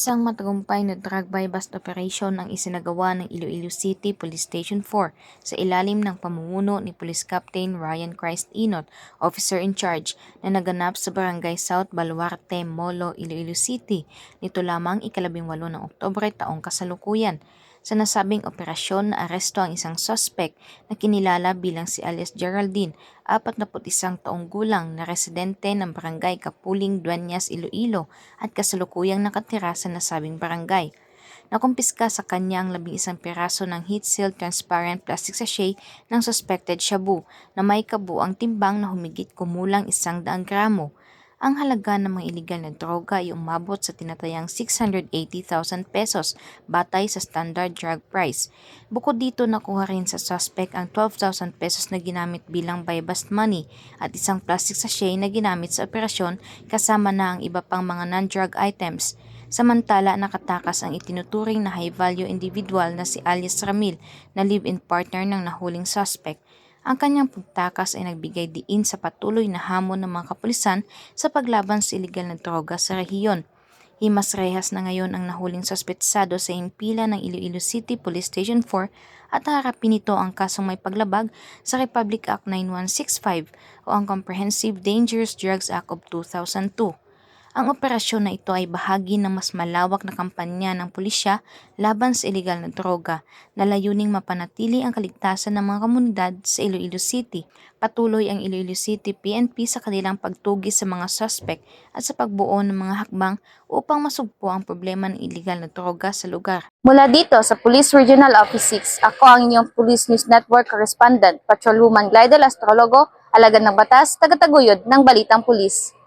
Isang matagumpay na drug-by bust operation ang isinagawa ng Iloilo City Police Station 4 sa ilalim ng pamumuno ni Police Captain Ryan Christ Inot, Officer in Charge, na naganap sa Barangay South Baluarte, Molo, Iloilo City nito lamang ika-18 ng Oktubre taong kasalukuyan. Sa nasabing operasyon, naaresto ang isang suspect na kinilala bilang si alias Geraldine, 41 taong gulang na residente ng Barangay Kapuling, Dueñas, Iloilo at kasalukuyang nakatira sa nasabing barangay. Nakumpiska sa kanya ang 11 piraso ng heat-sealed transparent plastic sachet ng suspected shabu na may kabuang timbang na humigit kumulang 100 gramo. Ang halaga ng mga iligal na droga ay umabot sa tinatayang 680,000 pesos batay sa standard drug price. Bukod dito, nakuha rin sa suspect ang 12,000 pesos na ginamit bilang buy-bust money at isang plastic sachet na ginamit sa operasyon kasama na ang iba pang mga non-drug items. Samantala, nakatakas ang itinuturing na high-value individual na si alias Ramil na live-in partner ng nahuling suspect. Ang kanyang pagtakas ay nagbigay diin sa patuloy na hamon ng mga kapulisan sa paglaban sa iligal na droga sa rehiyon. Himas rehas na ngayon ang nahuling suspetsado sa impila ng Iloilo City Police Station 4 at haharapin nito ang kasong may paglabag sa Republic Act 9165 o ang Comprehensive Dangerous Drugs Act of 2002. Ang operasyon na ito ay bahagi ng mas malawak na kampanya ng pulisya laban sa iligal na droga na layuning mapanatili ang kaligtasan ng mga komunidad sa Iloilo City. Patuloy ang Iloilo City PNP sa kanilang pagtugis sa mga suspect at sa pagbuo ng mga hakbang upang masugpo ang problema ng iligal na droga sa lugar. Mula dito sa Police Regional Office 6, ako ang inyong Police News Network Correspondent, Patrolwoman Glidel Astrologo, alagad ng batas, tagataguyod ng Balitang Pulis.